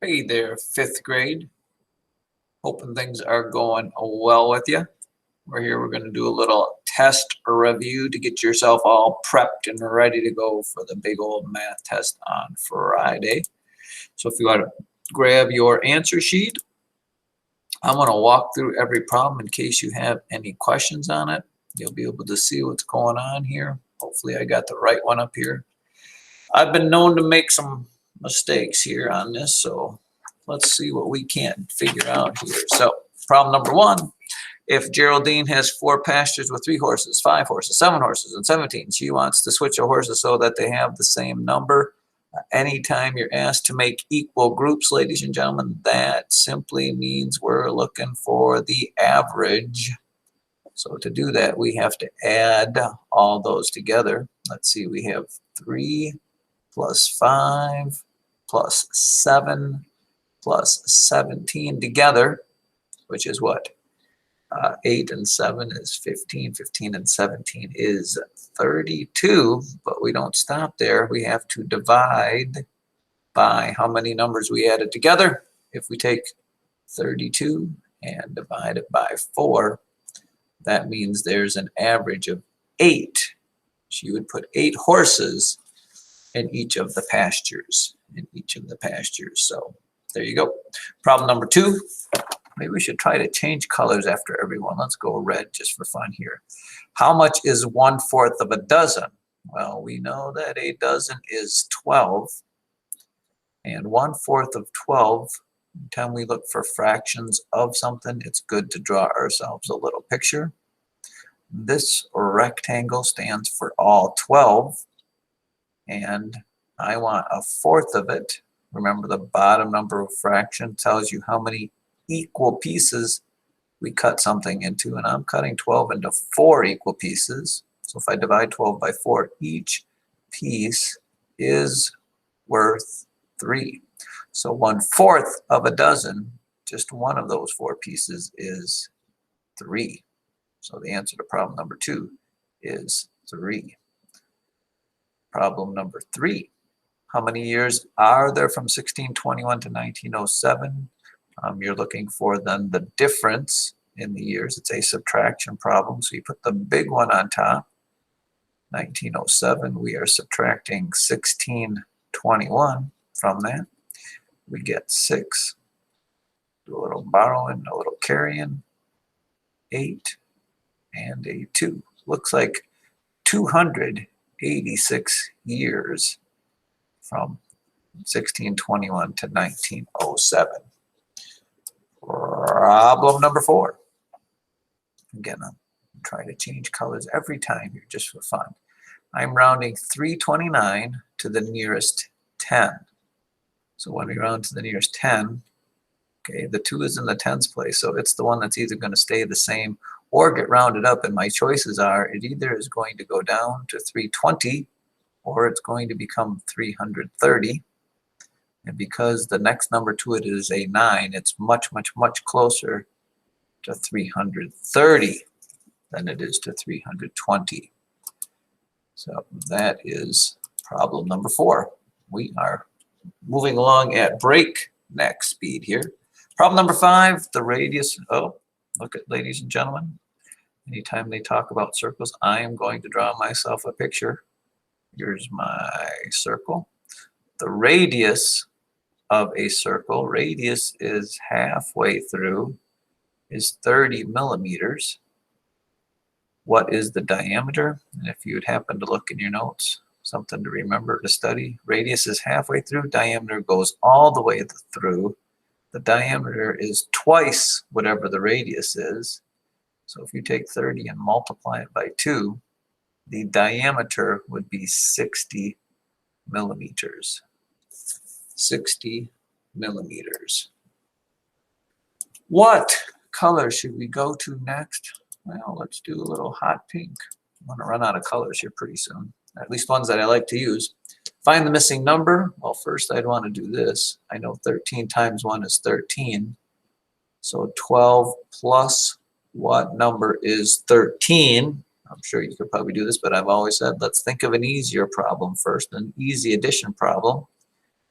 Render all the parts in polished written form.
Hey there, 5th grade. Hoping things are going well with you. We're going to do a little test review to get yourself all prepped and ready to go for the big old math test on Friday. So if you want to grab your answer sheet, I'm going to walk through every problem in case you have any questions on it. You'll be able to see what's going on here. Hopefully I got the right one up here. I've been known to make some mistakes here on this, so let's see what we can figure out here. So problem number 1, if Geraldine has 4 pastures with 3 horses, 5 horses, 7 horses, and 17, she wants to switch her horses so that they have the same number. Anytime you're asked to make equal groups, ladies and gentlemen, that simply means we're looking for the average. So to do that, we have to add all those together. Let's see, we have 3 plus 5 plus 7 plus 17 together, which is what? 8 and 7 is 15. 15 and 17 is 32, but we don't stop there. We have to divide by how many numbers we added together. If we take 32 and divide it by 4, that means there's an average of 8. She would put 8 horses in each of the pastures. So there you go. Problem number 2. Maybe we should try to change colors after everyone. Let's go red just for fun here. How much is 1/4 of a dozen? Well, we know that a dozen is 12. And 1/4 of 12, anytime we look for fractions of something, it's good to draw ourselves a little picture. This rectangle stands for all 12. And I want 1/4 of it. Remember, the bottom number of fraction tells you how many equal pieces we cut something into, and I'm cutting 12 into 4 equal pieces. So if I divide 12 by 4, each piece is worth 3. So 1/4 of a dozen, just one of those 4 pieces is 3. So the answer to problem number 2 is 3. Problem number 3. How many years are there from 1621 to 1907? You're looking for then the difference in the years. It's a subtraction problem, so you put the big one on top. 1907, we are subtracting 1621 from that. We get 6. Do a little borrowing, a little carrying. 8 and a 2. Looks like 286 years from 1621 to 1907. Problem number 4. Again, I'm trying to change colors every time here just for fun. I'm rounding 329 to the nearest 10. So when we round to the nearest 10, okay, the 2 is in the tens place, so it's the one that's either going to stay the same or get rounded up, and my choices are it either is going to go down to 320 or it's going to become 330. And because the next number to it is a 9, it's much, much, much closer to 330 than it is to 320. So that is problem number 4. We are moving along at breakneck speed here. Problem number 5, the radius. Oh, look at, ladies and gentlemen. Anytime they talk about circles, I am going to draw myself a picture. Here's my circle. The radius of a circle, radius is halfway through, is 30 millimeters. What is the diameter? And if you'd happen to look in your notes, something to remember to study, radius is halfway through, diameter goes all the way through. The diameter is twice whatever the radius is. So if you take 30 and multiply it by 2, the diameter would be 60 millimeters. 60 millimeters. What color should we go to next? Well, let's do a little hot pink. I'm going to run out of colors here pretty soon, at least ones that I like to use. Find the missing number. Well, first I'd want to do this. I know 13 times 1 is 13. So 12 plus what number is 13? I'm sure you could probably do this, but I've always said let's think of an easier problem first, an easy addition problem.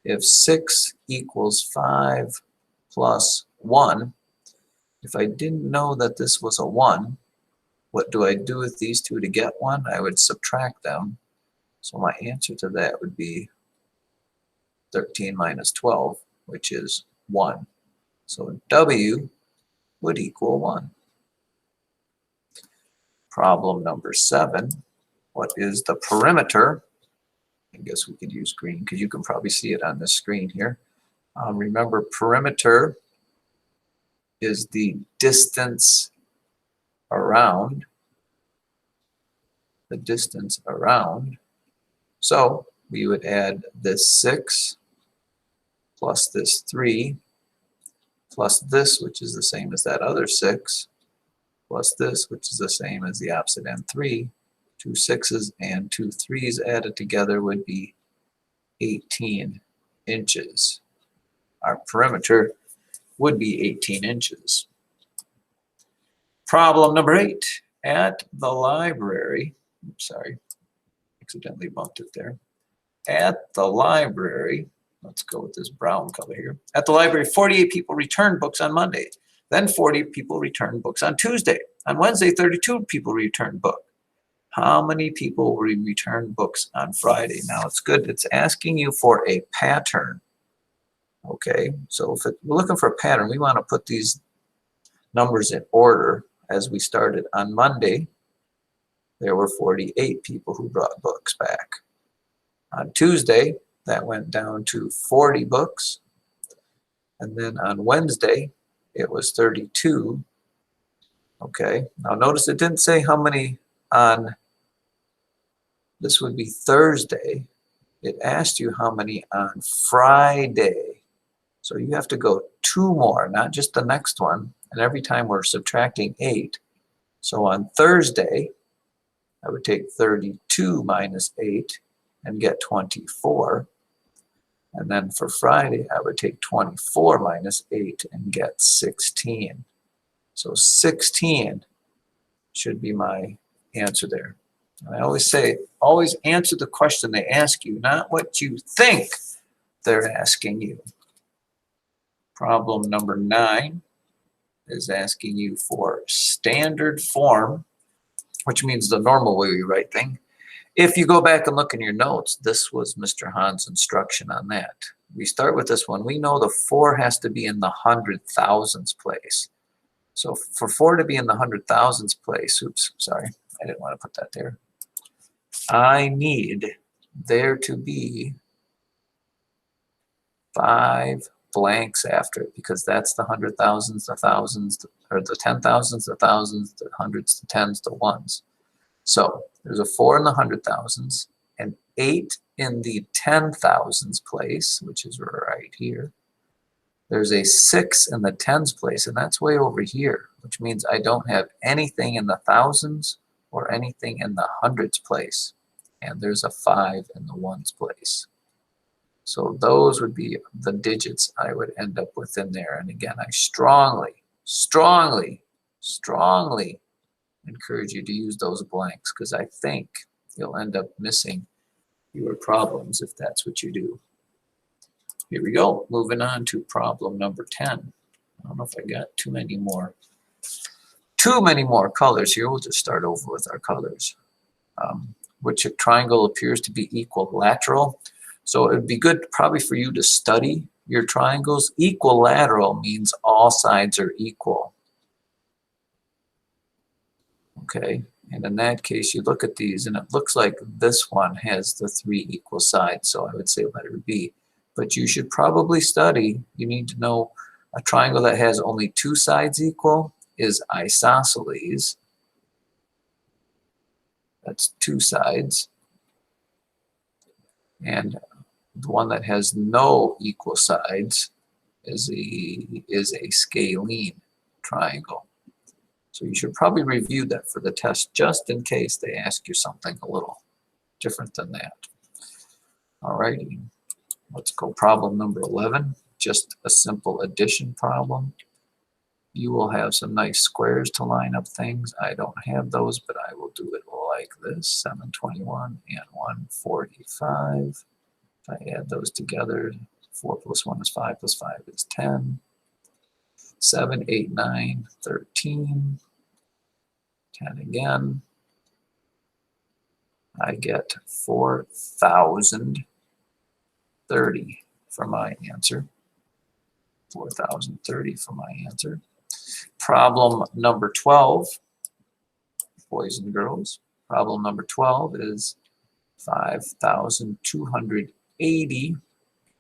If 6 equals 5 plus 1, if I didn't know that this was a 1, what do I do with these two to get 1? I would subtract them. So my answer to that would be 13 minus 12, which is 1. So W would equal 1. Problem number 7. What is the perimeter? I guess we could use green because you can probably see it on this screen here. Remember, perimeter is the distance around. The distance around. So we would add this 6 plus this 3 plus this, which is the same as that other 6, plus this, which is the same as the opposite end 3. 2 6s and 2 3s added together would be 18 inches. Our perimeter would be 18 inches. Problem number 8. At the library, sorry, accidentally bumped it there. At the library, let's go with this brown color here. At the library, 48 people returned books on Monday. Then 40 people returned books on Tuesday. On Wednesday, 32 people returned books. How many people will return books on Friday? Now it's good. It's asking you for a pattern. Okay, so if we're looking for a pattern, we want to put these numbers in order. As we started on Monday, there were 48 people who brought books back. On Tuesday, that went down to 40 books. And then on Wednesday, it was 32. Okay, now notice it didn't say how many on, this would be Thursday. It asked you how many on Friday. So you have to go 2 more, not just the next one. And every time we're subtracting 8. So on Thursday, I would take 32 minus 8 and get 24. And then for Friday, I would take 24 minus 8 and get 16. So 16 should be my answer there. And I always say, always answer the question they ask you, not what you think they're asking you. Problem number 9 is asking you for standard form, which means the normal way we write things. If you go back and look in your notes, this was Mr. Hahn's instruction on that. We start with this one. We know the 4 has to be in the 100,000s place. So for 4 to be in the 100,000s place, oops, sorry, I didn't want to put that there. I need there to be 5 blanks after it, because that's the 100,000s, the thousands, or the 10,000s, the thousands, the hundreds, the tens, the ones. So there's a 4 in the 100,000s, an 8 in the 10,000s place, which is right here. There's a 6 in the tens place, and that's way over here, which means I don't have anything in the thousands or anything in the hundreds place. And there's a 5 in the ones place. So those would be the digits I would end up with in there. And again, I strongly, strongly, strongly encourage you to use those blanks, because I think you'll end up missing your problems if that's what you do. Here we go. Moving on to problem number 10. I don't know if I got too many more colors here. We'll just start over with our colors. Which a triangle appears to be equilateral. So it would be good probably for you to study your triangles. Equilateral means all sides are equal. Okay, and in that case, you look at these, and it looks like this one has the 3 equal sides, so I would say letter B. But you should probably study, you need to know a triangle that has only 2 sides equal is isosceles. That's 2 sides. And the one that has no equal sides is a scalene triangle. So you should probably review that for the test, just in case they ask you something a little different than that. All righty, let's go problem number 11. Just a simple addition problem. You will have some nice squares to line up things. I don't have those, but I will do it like this: 721 and 145. If I add those together, 4 plus 1 is 5 plus 5 is 10. 7, 8, 9, 13. 10 again. I get 4,030 for my answer. 4,030 for my answer. Problem number 12, boys and girls. Problem number 12 is 5,280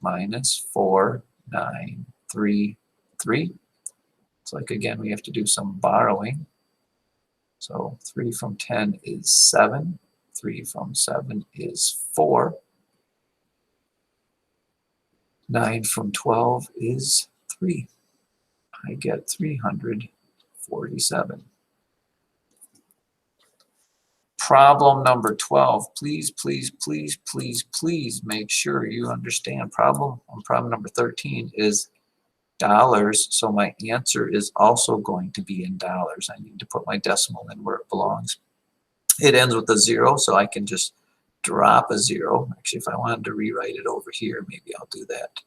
minus 4,933. It's like, again, we have to do some borrowing. So 3 from 10 is 7. 3 from 7 is 4. 9 from 12 is 3. I get 347. Problem number 12. Please, please, please, please, please make sure you understand. Problem number 13 is dollars, so my answer is also going to be in dollars. I need to put my decimal in where it belongs. It ends with a 0, so I can just drop a 0. Actually, if I wanted to rewrite it over here, maybe I'll do that.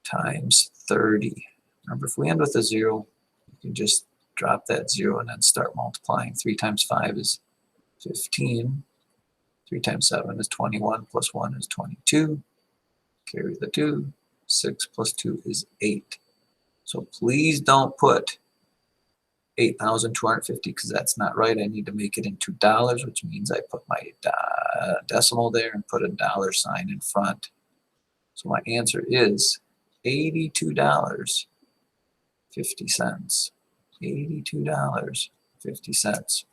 Times 30. Remember, if we end with a 0, you can just drop that 0 and then start multiplying. 3 times 5 is 15. 3 times 7 is 21, plus 1 is 22. Carry the 2. 6 plus 2 is 8. So please don't put 8,250 because that's not right. I need to make it into dollars, which means I put my decimal there and put a dollar sign in front. So my answer is $82.50. $82.50.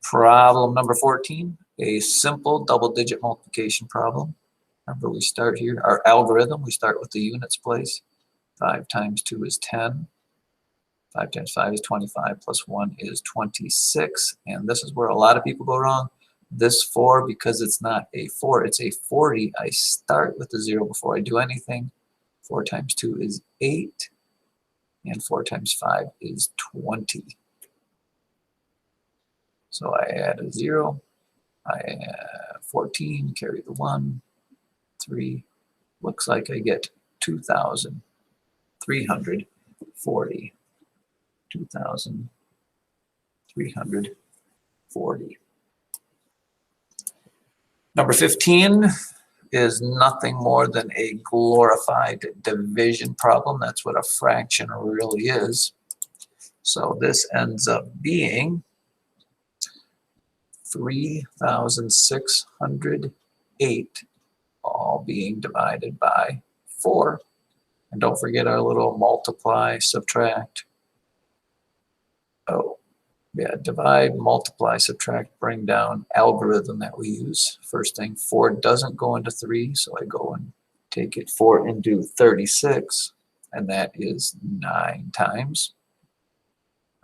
Problem number 14, a simple double-digit multiplication problem. Remember, we start here, our algorithm, we start with the units place. 5 times 2 is 10. 5 times 5 is 25, plus 1 is 26. And this is where a lot of people go wrong. This 4, because it's not a 4, it's a 40. I start with the 0 before I do anything. 4 times 2 is 8. And 4 times 5 is 20. So I add a 0. I add 14, carry the 1. 3. Looks like I get 2,340. 2,340. Number 15 is nothing more than a glorified division problem. That's what a fraction really is. So this ends up being 3,608, all being divided by 4. And don't forget our little multiply, subtract. Oh, yeah, divide, multiply, subtract, bring down algorithm that we use. First thing, 4 doesn't go into 3, so I go and take it 4 into 36, and that is 9 times.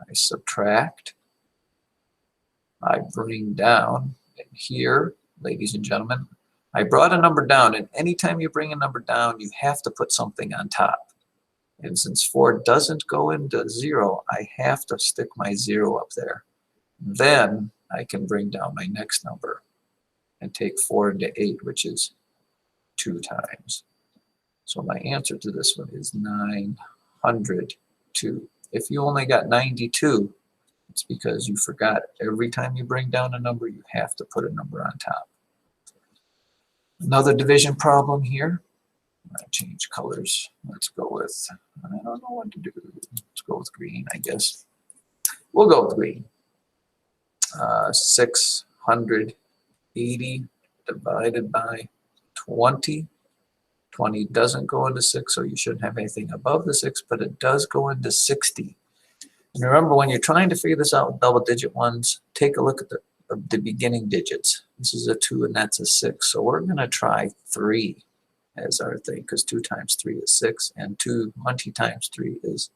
I subtract. I bring down, and here, ladies and gentlemen, I brought a number down, and anytime you bring a number down, you have to put something on top. And since 4 doesn't go into 0, I have to stick my 0 up there. Then I can bring down my next number and take 4 into 8, which is 2 times. So my answer to this one is 902. If you only got 92, it's because you forgot every time you bring down a number, you have to put a number on top. Another division problem here. I change colors. Let's go with, I don't know what to do. Let's go with green, I guess. We'll go with green. 680 divided by 20. 20 doesn't go into 6, so you shouldn't have anything above the 6, but it does go into 60. And remember, when you're trying to figure this out with double-digit ones, take a look at the beginning digits. This is a 2 and that's a 6. So we're going to try 3 as our thing, because 2 times 3 is 6, and 20 times 3 is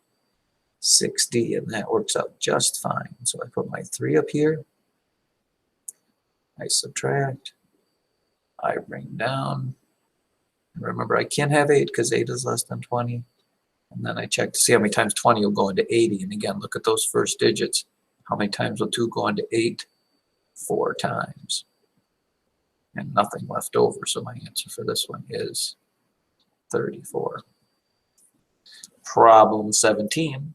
60, and that works out just fine. So I put my 3 up here. I subtract. I bring down. And remember, I can't have 8 because 8 is less than 20. And then I check to see how many times 20 will go into 80. And again, look at those first digits. How many times will 2 go into 8? 4 times. and nothing left over. So my answer for this one is 34. Problem 17,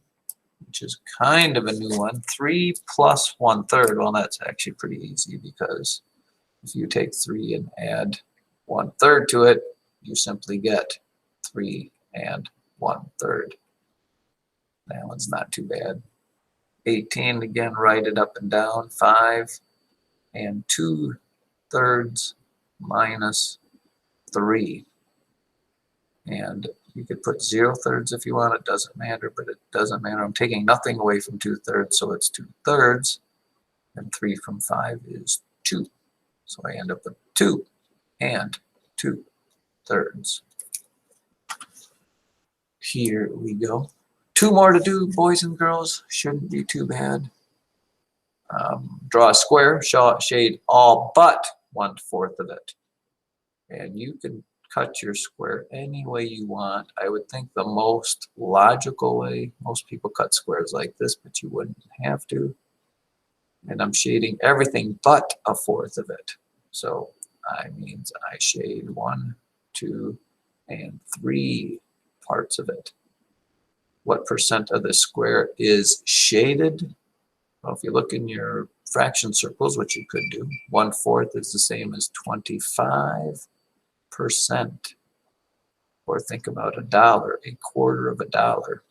which is kind of a new one. 3 plus 1/3. Well, that's actually pretty easy, because if you take 3 and add 1/3 to it, you simply get 3 and 1/3. That one's not too bad. 18, again, write it up and down. 5 and 2/3 minus 3. And you could put 0/3 if you want. It doesn't matter, but it doesn't matter. I'm taking nothing away from 2/3, so it's 2/3. And 3 from 5 is 2. So I end up with 2 and 2/3. Here we go. 2 more to do, boys and girls. Shouldn't be too bad. Draw a square, shade all but 1/4 of it. And you can cut your square any way you want. I would think the most logical way, most people cut squares like this, but you wouldn't have to. And I'm shading everything but 1/4 of it. So I means I shade 1, 2, and 3 parts of it. What percent of the square is shaded? Well, if you look in your fraction circles, which you could do, 1/4 is the same as 25%. Or think about $1, a quarter of $1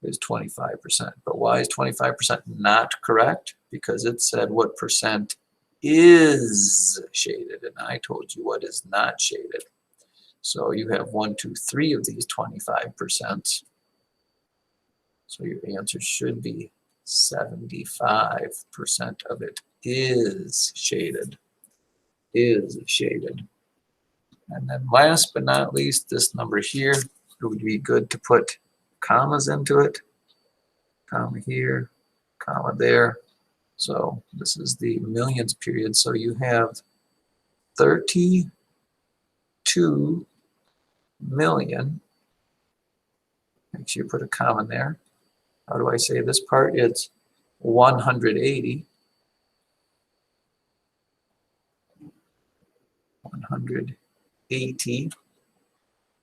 is 25%. But why is 25% not correct? Because it said what percent is shaded, and I told you what is not shaded. So you have 1, 2, 3 of these 25%. So your answer should be 75% of it is shaded. Is shaded. And then last but not least, this number here, it would be good to put commas into it. Comma here, comma there. So this is the millions period. So you have 32 million. Make sure you put a comma there. How do I say this part? It's 180. 180.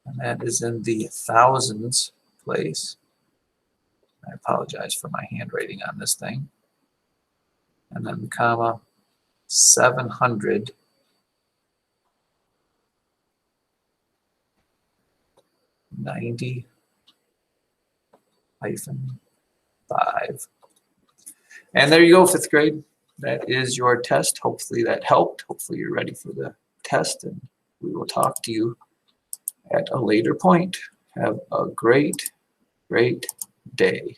And that is in the thousands place. I apologize for my handwriting on this thing. And then comma 790-5. And there you go, 5th grade. That is your test. Hopefully that helped. Hopefully you're ready for the test, and we will talk to you at a later point. Have a great, great day.